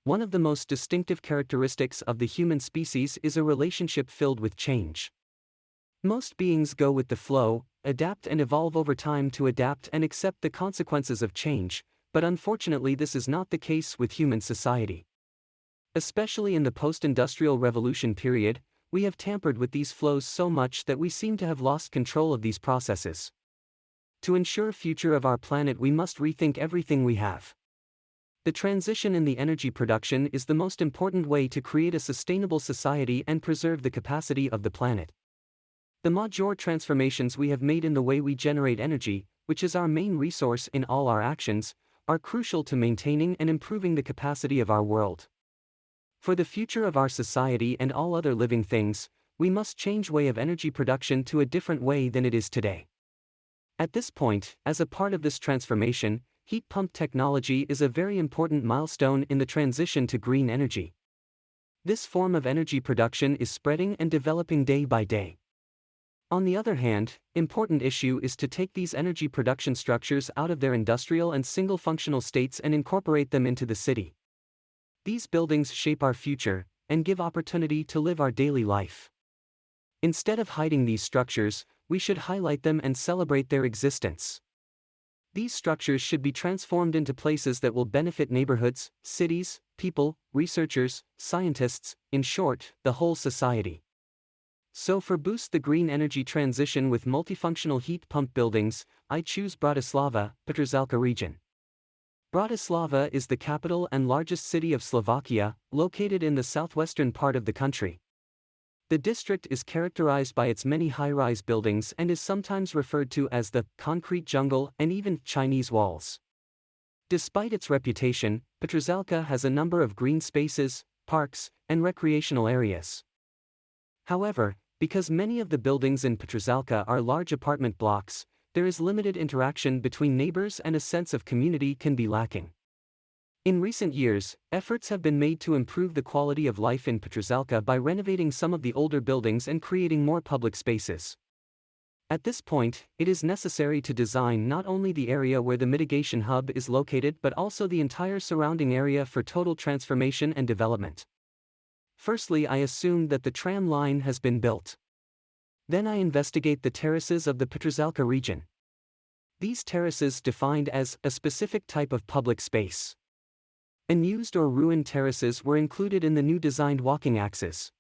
One of the most distinctive characteristics of the human species is a relationship filled with change. Most beings go with the flow, adapt and evolve over time to adapt and accept the consequences of change, but unfortunately this is not the case with human society. Especially in the post-industrial revolution period, we have tampered with these flows so much that we seem to have lost control of these processes. To ensure future of our planet, we must rethink everything we have. The transition in the energy production is the most important way to create a sustainable society and preserve the capacity of the planet. The major transformations we have made in the way we generate energy, which is our main resource in all our actions, are crucial to maintaining and improving the capacity of our world. For the future of our society and all other living things, we must change way of energy production to a different way than it is today. At this point, as a part of this transformation, heat pump technology is a very important milestone in the transition to green energy. This form of energy production is spreading and developing day by day. On the other hand, important issue is to take these energy production structures out of their industrial and single functional states and incorporate them into the city. These buildings shape our future and give opportunity to live our daily life. Instead of hiding these structures, we should highlight them and celebrate their existence. These structures should be transformed into places that will benefit neighborhoods, cities, people, researchers, scientists, in short, the whole society. So for boost the green energy transition with multifunctional heat pump buildings, I choose Bratislava, Petržalka region. Bratislava is the capital and largest city of Slovakia, located in the southwestern part of the country. The district is characterized by its many high-rise buildings and is sometimes referred to as the concrete jungle and even Chinese walls. Despite its reputation, Petržalka has a number of green spaces, parks, and recreational areas. However, because many of the buildings in Petržalka are large apartment blocks, there is limited interaction between neighbors and a sense of community can be lacking. In recent years, efforts have been made to improve the quality of life in Petržalka by renovating some of the older buildings and creating more public spaces. At this point, it is necessary to design not only the area where the mitigation hub is located but also the entire surrounding area for total transformation and development. Firstly, I assume that the tram line has been built. Then I investigate the terraces of the Petržalka region. These terraces defined as a specific type of public space. Unused or ruined terraces were included in the new designed walking axes.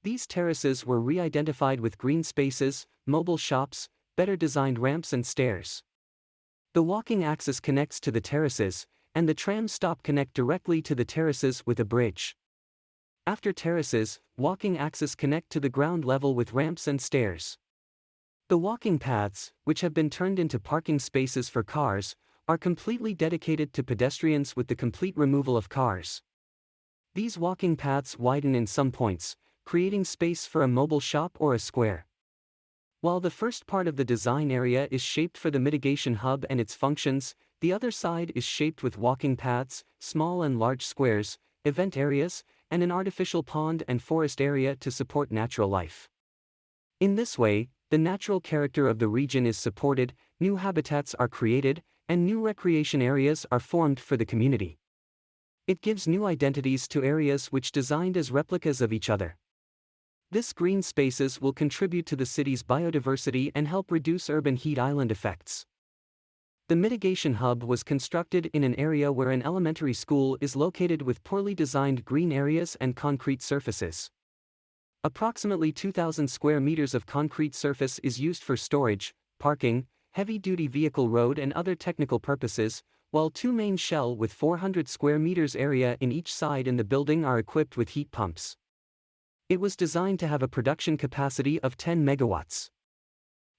These terraces were re-identified with green spaces, mobile shops, better designed ramps and stairs. The walking axis connects to the terraces, and the tram stop connect directly to the terraces with a bridge. After terraces, walking axes connect to the ground level with ramps and stairs. The walking paths, which have been turned into parking spaces for cars, are completely dedicated to pedestrians with the complete removal of cars. These walking paths widen in some points, creating space for a mobile shop or a square. While the first part of the design area is shaped for the mitigation hub and its functions, the other side is shaped with walking paths, small and large squares, event areas, and an artificial pond and forest area to support natural life. In this way, the natural character of the region is supported, new habitats are created, and new recreation areas are formed for the community. It gives new identities to areas which designed as replicas of each other. This green spaces will contribute to the city's biodiversity and help reduce urban heat island effects. The mitigation hub was constructed in an area where an elementary school is located with poorly designed green areas and concrete surfaces. Approximately 2,000 square meters of concrete surface is used for storage, parking, heavy-duty vehicle road and other technical purposes, while two main shell with 400 square meters area in each side in the building are equipped with heat pumps. It was designed to have a production capacity of 10 megawatts.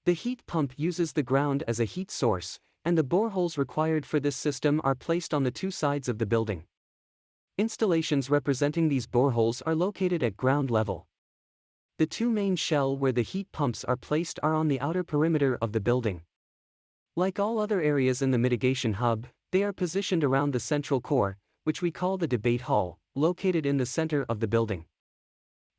The heat pump uses the ground as a heat source, and the boreholes required for this system are placed on the two sides of the building. Installations representing these boreholes are located at ground level. The two main shell where the heat pumps are placed are on the outer perimeter of the building. Like all other areas in the mitigation hub, they are positioned around the central core, which we call the debate hall, located in the center of the building.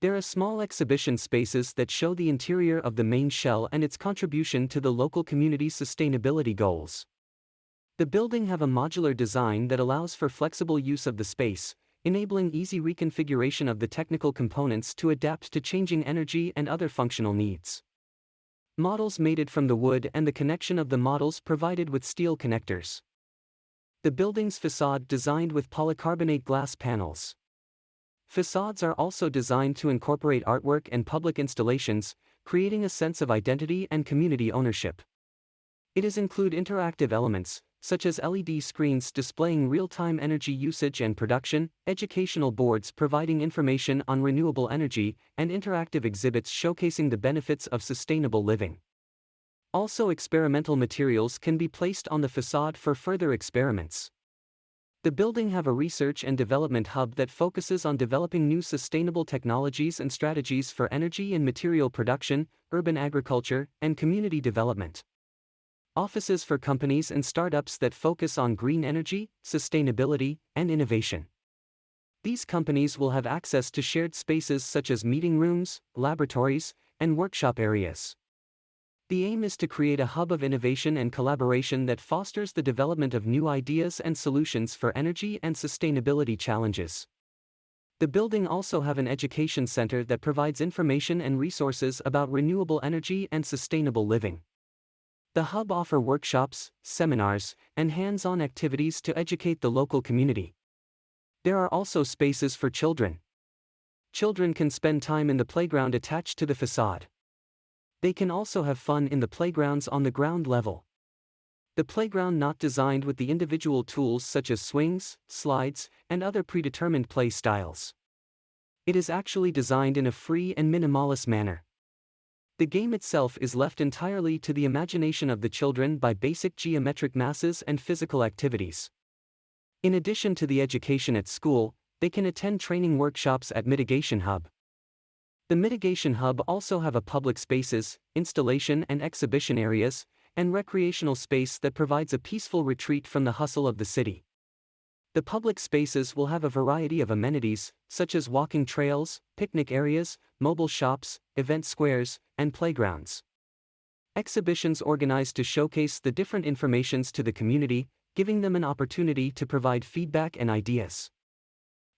There are small exhibition spaces that show the interior of the main shell and its contribution to the local community's sustainability goals. The building have a modular design that allows for flexible use of the space, enabling easy reconfiguration of the technical components to adapt to changing energy and other functional needs. Models mated from the wood and the connection of the models provided with steel connectors. The building's facade designed with polycarbonate glass panels. Facades are also designed to incorporate artwork and public installations, creating a sense of identity and community ownership. It includes interactive elements, such as LED screens displaying real-time energy usage and production, educational boards providing information on renewable energy, and interactive exhibits showcasing the benefits of sustainable living. Also, experimental materials can be placed on the facade for further experiments. The building has a research and development hub that focuses on developing new sustainable technologies and strategies for energy and material production, urban agriculture, and community development. Offices for companies and startups that focus on green energy, sustainability, and innovation. These companies will have access to shared spaces such as meeting rooms, laboratories, and workshop areas. The aim is to create a hub of innovation and collaboration that fosters the development of new ideas and solutions for energy and sustainability challenges. The building also has an education center that provides information and resources about renewable energy and sustainable living. The hub offers workshops, seminars, and hands-on activities to educate the local community. There are also spaces for children. Children can spend time in the playground attached to the facade. They can also have fun in the playgrounds on the ground level. The playground not designed with the individual tools such as swings, slides, and other predetermined play styles. It is actually designed in a free and minimalist manner. The game itself is left entirely to the imagination of the children by basic geometric masses and physical activities. In addition to the education at school, they can attend training workshops at Mitigation Hub. The Mitigation Hub also have a public spaces, installation and exhibition areas, and recreational space that provides a peaceful retreat from the hustle of the city. The public spaces will have a variety of amenities, such as walking trails, picnic areas, mobile shops, event squares, and playgrounds. Exhibitions organized to showcase the different informations to the community, giving them an opportunity to provide feedback and ideas.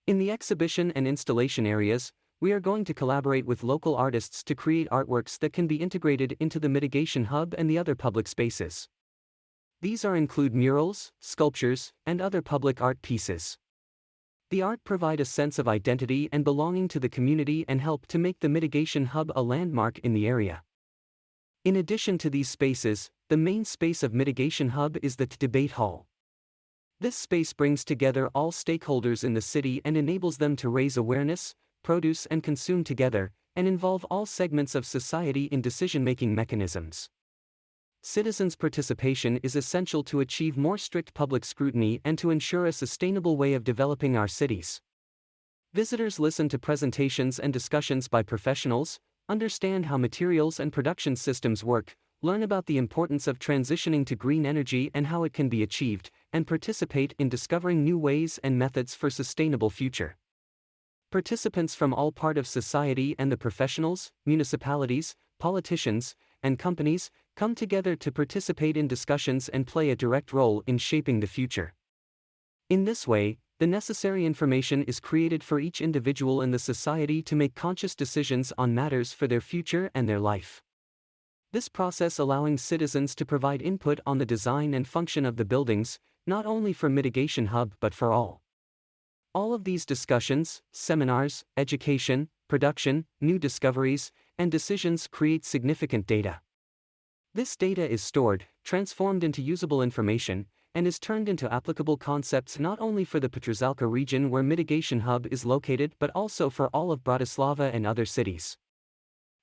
In the exhibition and installation areas, we are going to collaborate with local artists to create artworks that can be integrated into the Mitigation Hub and the other public spaces. These include murals, sculptures, and other public art pieces. The art provide a sense of identity and belonging to the community and help to make the Mitigation Hub a landmark in the area. In addition to these spaces, the main space of Mitigation Hub is the debate hall. This space brings together all stakeholders in the city and enables them to raise awareness, produce and consume together, and involve all segments of society in decision-making mechanisms. Citizens' participation is essential to achieve more strict public scrutiny and to ensure a sustainable way of developing our cities. Visitors listen to presentations and discussions by professionals, understand how materials and production systems work, learn about the importance of transitioning to green energy and how it can be achieved, and participate in discovering new ways and methods for sustainable future. Participants from all parts of society and the professionals, municipalities, politicians, and companies come together to participate in discussions and play a direct role in shaping the future. In this way, the necessary information is created for each individual in the society to make conscious decisions on matters for their future and their life. This process allowing citizens to provide input on the design and function of the buildings, not only for Mitigation Hub but for all. All of these discussions, seminars, education, production, new discoveries, and decisions create significant data. This data is stored, transformed into usable information, and is turned into applicable concepts not only for the Petrozelka region where Mitigation Hub is located but also for all of Bratislava and other cities.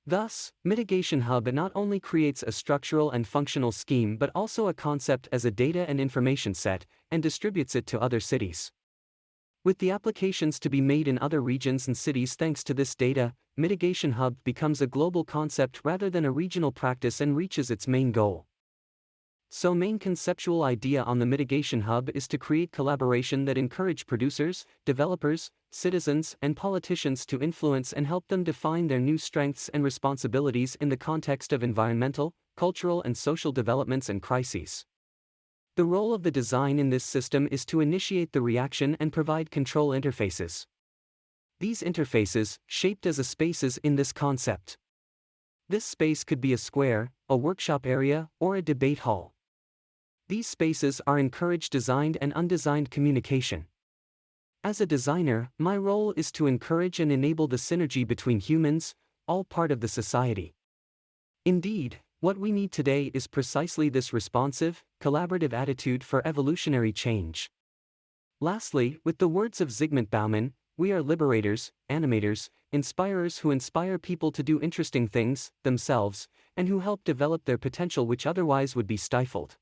Thus, Mitigation Hub not only creates a structural and functional scheme but also a concept as a data and information set, and distributes it to other cities. With the applications to be made in other regions and cities thanks to this data, Mitigation Hub becomes a global concept rather than a regional practice and reaches its main goal. So main conceptual idea on the Mitigation Hub is to create collaboration that encourage producers, developers, citizens and politicians to influence and help them define their new strengths and responsibilities in the context of environmental, cultural and social developments and crises. The role of the design in this system is to initiate the reaction and provide control interfaces. These interfaces, shaped as a spaces in this concept. This space could be a square, a workshop area, or a debate hall. These spaces are encourage designed and undesigned communication. As a designer, my role is to encourage and enable the synergy between humans, all part of the society. Indeed, what we need today is precisely this responsive, collaborative attitude for evolutionary change. Lastly, with the words of Zygmunt Bauman, we are liberators, animators, inspirers who inspire people to do interesting things, themselves, and who help develop their potential which otherwise would be stifled.